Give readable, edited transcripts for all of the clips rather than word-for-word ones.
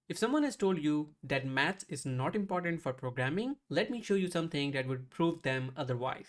If someone has told you that maths is not important for programming, let me show you something that would prove them otherwise.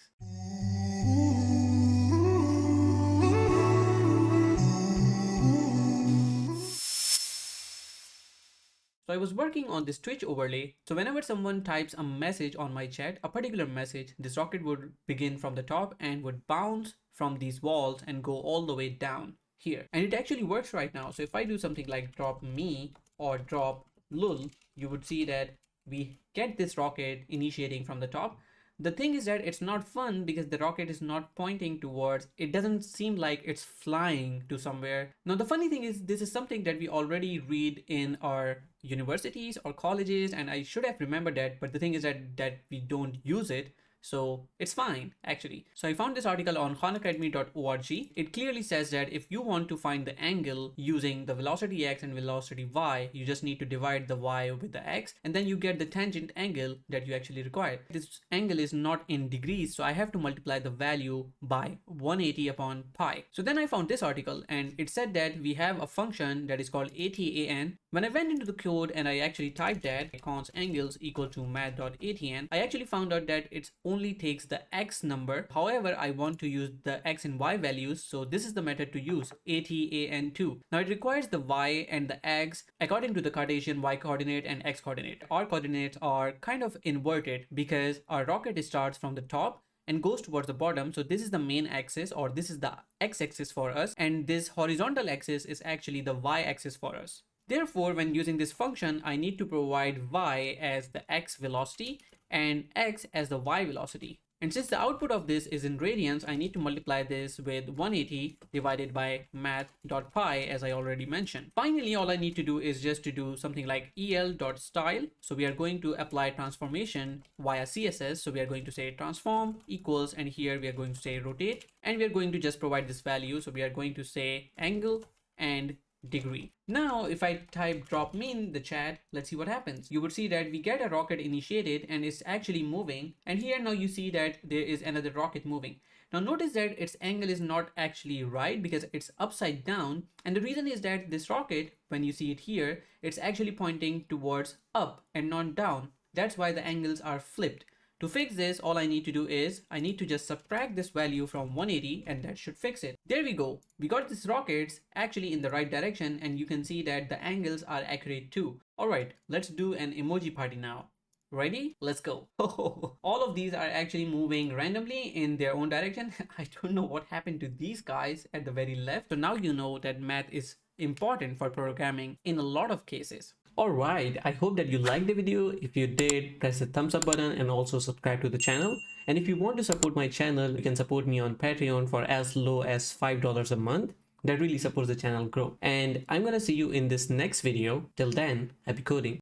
So I was working on this Twitch overlay. So whenever someone types a message on my chat, a particular message, this rocket would begin from the top and would bounce from these walls and go all the way down here. And it actually works right now. So if I do something like drop me or drop lul, you would see that we get this rocket initiating from the top. The thing is that it's not fun because the rocket is not pointing towards, it doesn't seem like it's flying to somewhere. Now the funny thing is this is something that we already read in our universities or colleges, and I should have remembered that, but the thing is that we don't use it. So it's fine actually. So I found this article on khanacademy.org. It clearly says that if you want to find the angle using the velocity x and velocity y, you just need to divide the y with the x and then you get the tangent angle that you actually require. This angle is not in degrees, so I have to multiply the value by 180 upon pi. So then I found this article and it said that we have a function that is called ATAN. When I went into the code and I actually typed that cons angles equal to math.atn, I actually found out that it only takes the x number. However, I want to use the x and y values, so this is the method to use, ATAN2. Now it requires the y and the x according to the Cartesian y coordinate and x coordinate. Our coordinates are kind of inverted because our rocket starts from the top and goes towards the bottom. So this is the main axis, or this is the x-axis for us, and this horizontal axis is actually the y-axis for us. Therefore, when using this function, I need to provide y as the x velocity and x as the y velocity. And since the output of this is in radians, I need to multiply this with 180 divided by math.pi, as I already mentioned. Finally, all I need to do is just to do something like el.style. So we are going to apply transformation via CSS. So we are going to say transform equals, and here we are going to say rotate, and we are going to just provide this value. So we are going to say angle and degree. Now if I type drop me in the chat, let's see what happens. You would see that we get a rocket initiated and it's actually moving, and here now you see that there is another rocket moving. Now notice that its angle is not actually right because it's upside down, and the reason is that this rocket, when you see it here, it's actually pointing towards up and not down. That's why the angles are flipped. To fix this, all I need to do is I need to just subtract this value from 180 and that should fix it. There we go. We got these rockets actually in the right direction, and you can see that the angles are accurate too. Alright, let's do an emoji party now. Ready? Let's go. All of these are actually moving randomly in their own direction. I don't know what happened to these guys at the very left. So now you know that math is important for programming in a lot of cases. Alright, I hope that you liked the video. If you did, press the thumbs up button and also subscribe to the channel. And if you want to support my channel, you can support me on Patreon for as low as $5 a month. That really supports the channel grow. And I'm gonna see you in this next video. Till then, happy coding.